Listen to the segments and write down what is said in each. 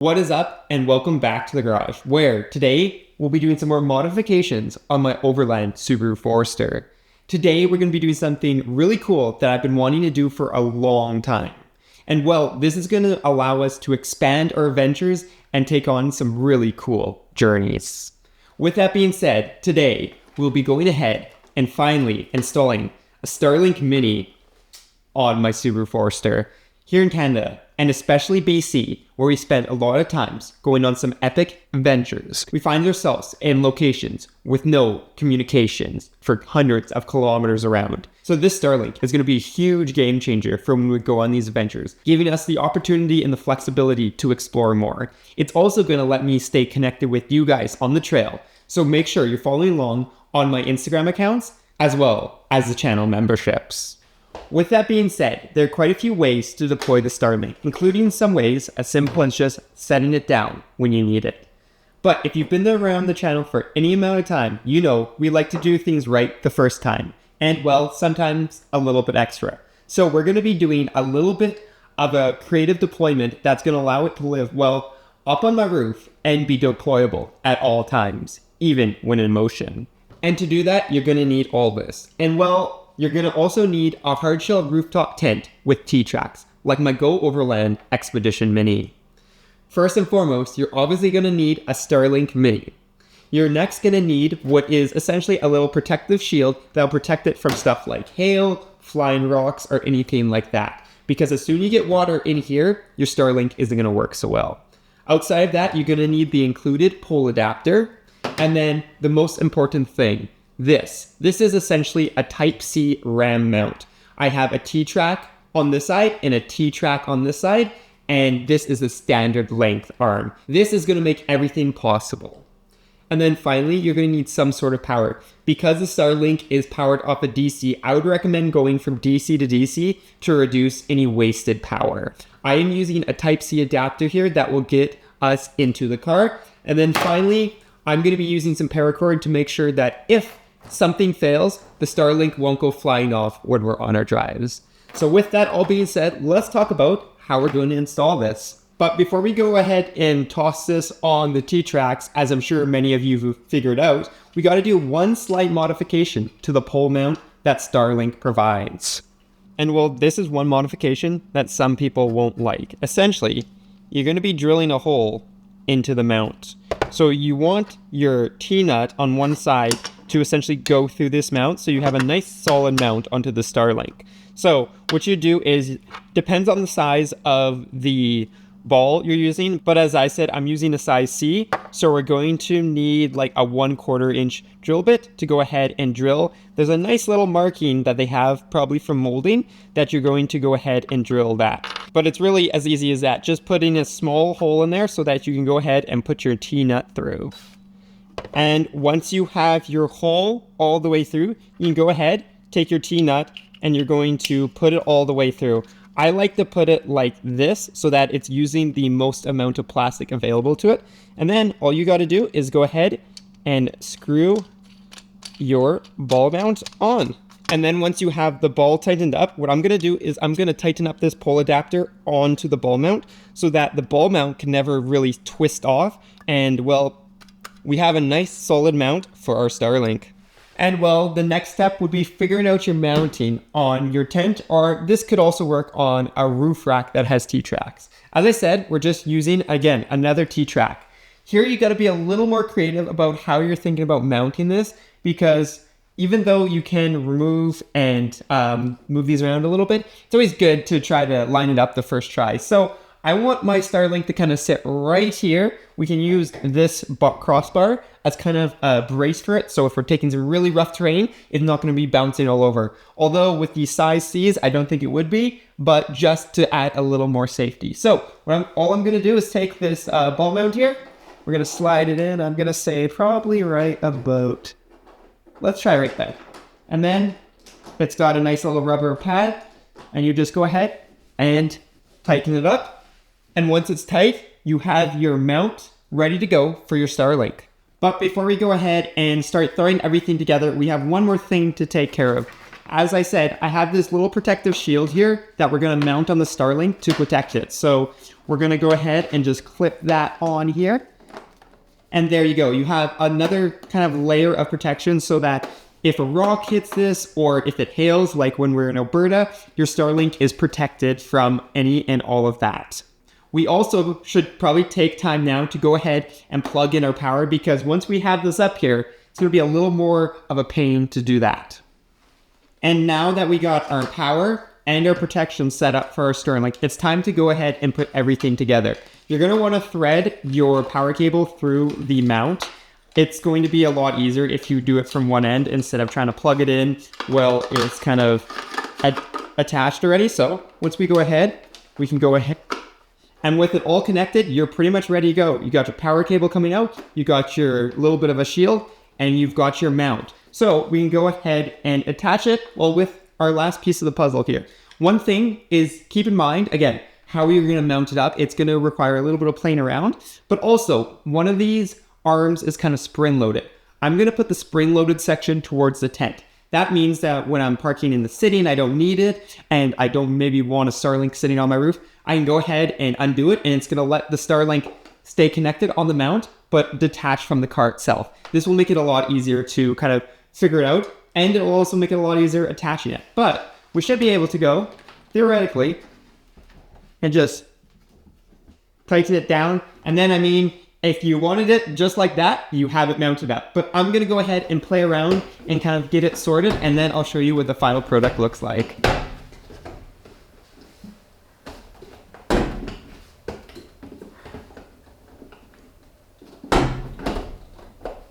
What is up, and welcome back to the garage, where today we'll be doing some more modifications on my Overland Subaru Forester. Today we're going to be doing something really cool that I've been wanting to do for a long time. And well, this is going to allow us to expand our adventures and take on some really cool journeys. With that being said, today we'll be going ahead and finally installing a Starlink Mini on my Subaru Forester here in Canada, and especially BC, where we spent a lot of times going on some epic adventures. We find ourselves in locations with no communications for hundreds of kilometers around. So this Starlink is going to be a huge game changer for when we go on these adventures, giving us the opportunity and the flexibility to explore more. It's also going to let me stay connected with you guys on the trail. So make sure you're following along on my Instagram accounts, as well as the channel memberships. With that being said, there are quite a few ways to deploy the Starlink, including some ways as simple as just setting it down when you need it. But if you've been around the channel for any amount of time, you know we like to do things right the first time, and well, sometimes a little bit extra. So we're going to be doing a little bit of a creative deployment that's going to allow it to live, well, up on my roof and be deployable at all times, even when in motion. And to do that, you're going to need all this. And well, you're going to also need a hard-shell rooftop tent with T-tracks, like my Go Overland Expedition Mini. First and foremost, you're obviously going to need a Starlink Mini. You're next going to need what is essentially a little protective shield that'll protect it from stuff like hail, flying rocks, or anything like that. Because as soon as you get water in here, your Starlink isn't going to work so well. Outside of that, you're going to need the included pole adapter, and then the most important thing, This is essentially a Type-C RAM mount. I have a T-track on this side and a T-track on this side, and this is the standard length arm. This is going to make everything possible. And then finally, you're going to need some sort of power. Because the Starlink is powered off of DC, I would recommend going from DC to DC to reduce any wasted power. I am using a Type-C adapter here that will get us into the car. And then finally, I'm going to be using some paracord to make sure that if something fails, the Starlink won't go flying off when we're on our drives. So with that all being said, let's talk about how we're going to install this. But before we go ahead and toss this on the T-tracks, as I'm sure many of you have figured out, we got to do one slight modification to the pole mount that Starlink provides. And well, this is one modification that some people won't like. Essentially, you're going to be drilling a hole into the mount. So you want your T-nut on one side to essentially go through this mount, so you have a nice solid mount onto the Starlink. So what you do is, depends on the size of the ball you're using, but as I said, I'm using a size C, so we're going to need like a 1/4 inch drill bit to go ahead and drill. There's a nice little marking that they have, probably from molding, that you're going to go ahead and drill that. But it's really as easy as that, just putting a small hole in there so that you can go ahead and put your T-nut through. And once you have your hole all the way through, you can go ahead, take your T-nut, and you're going to put it all the way through. I like to put it like this so that it's using the most amount of plastic available to it. And then all you got to do is go ahead and screw your ball mount on. And then once you have the ball tightened up, what I'm going to do is I'm going to tighten up this pole adapter onto the ball mount so that the ball mount can never really twist off. And well, we have a nice solid mount for our Starlink. And well, the next step would be figuring out your mounting on your tent, or this could also work on a roof rack that has T-tracks. As I said, we're just using, again, another T-track. Here you got to be a little more creative about how you're thinking about mounting this, because even though you can remove and move these around a little bit, it's always good to try to line it up the first try. So I want my Starlink to kind of sit right here. We can use this crossbar as kind of a brace for it. So if we're taking some really rough terrain, it's not going to be bouncing all over. Although with the size C's, I don't think it would be, but just to add a little more safety. So all I'm going to do is take this ball mount here. We're going to slide it in. I'm going to say probably right about, let's try right there. And then it's got a nice little rubber pad, and you just go ahead and tighten it up. And once it's tight, you have your mount ready to go for your Starlink. But before we go ahead and start throwing everything together, we have one more thing to take care of. as I said, I have this little protective shield here that we're going to mount on the Starlink to protect it. So we're going to go ahead and just clip that on here. And there you go. You have another kind of layer of protection so that if a rock hits this or if it hails, like when we're in Alberta, your Starlink is protected from any and all of that. We also should probably take time now to go ahead and plug in our power, because once we have this up here, it's going to be a little more of a pain to do that. And now that we got our power and our protection set up for our Starlink, it's time to go ahead and put everything together. You're going to want to thread your power cable through the mount. It's going to be a lot easier if you do it from one end instead of trying to plug it in. Well, it's kind of attached already. So once we go ahead, we can go ahead. And with it all connected, you're pretty much ready to go. You got your power cable coming out, you got your little bit of a shield, and you've got your mount. So we can go ahead and attach it, well, with our last piece of the puzzle here. One thing is, keep in mind, again, how you're going to mount it up. It's going to require a little bit of playing around, but also one of these arms is kind of spring loaded. I'm going to put the spring loaded section towards the tent. That means that when I'm parking in the city and I don't need it, and I don't maybe want a Starlink sitting on my roof, I can go ahead and undo it, and it's going to let the Starlink stay connected on the mount, but detached from the car itself. This will make it a lot easier to kind of figure it out, and it will also make it a lot easier attaching it. But we should be able to go, theoretically, and just tighten it down. And then, I mean, if you wanted it just like that, you have it mounted up. But I'm going to go ahead and play around and kind of get it sorted, and then I'll show you what the final product looks like.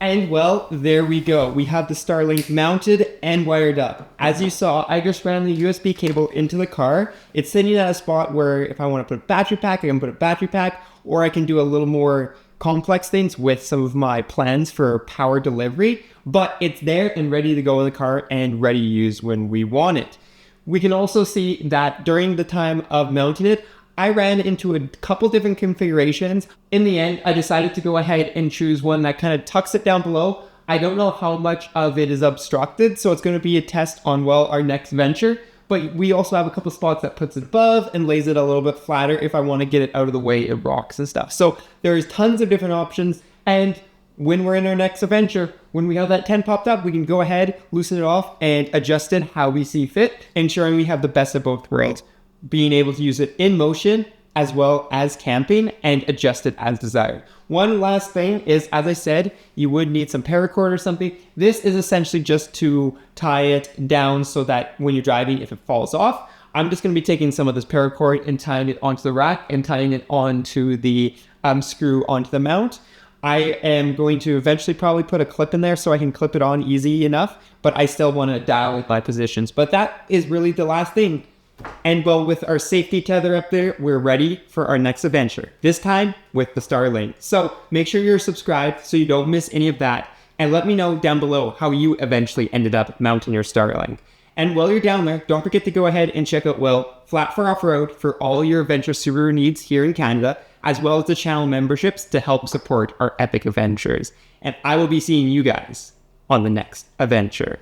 And well, there we go. We have the Starlink mounted and wired up. As you saw, I just ran the USB cable into the car. It's sitting at a spot where if I want to put a battery pack, I can put a battery pack, or I can do a little more complex things with some of my plans for power delivery, but it's there and ready to go in the car and ready to use when we want it. We can also see that during the time of mounting it, I ran into a couple different configurations. In the end, I decided to go ahead and choose one that kind of tucks it down below. I don't know how much of it is obstructed, so it's going to be a test on, well, our next venture. But we also have a couple spots that puts it above and lays it a little bit flatter if I want to get it out of the way of rocks and stuff. So there's tons of different options. And when we're in our next adventure, when we have that tent popped up, we can go ahead, loosen it off, and adjust it how we see fit, ensuring we have the best of both worlds. Being able to use it in motion as well as camping and adjust it as desired. One last thing is, as I said, you would need some paracord or something. This is essentially just to tie it down so that when you're driving, if it falls off, I'm just going to be taking some of this paracord and tying it onto the rack and tying it onto the screw onto the mount. I am going to eventually probably put a clip in there so I can clip it on easy enough, but I still want to dial my positions. But that is really the last thing. And well, with our safety tether up there, we're ready for our next adventure, this time with the Starlink. So make sure you're subscribed so you don't miss any of that. And let me know down below how you eventually ended up mounting your Starlink. And while you're down there, don't forget to go ahead and check out, well, Flat for Off-Road for all your adventure Subaru needs here in Canada, as well as the channel memberships to help support our epic adventures. And I will be seeing you guys on the next adventure.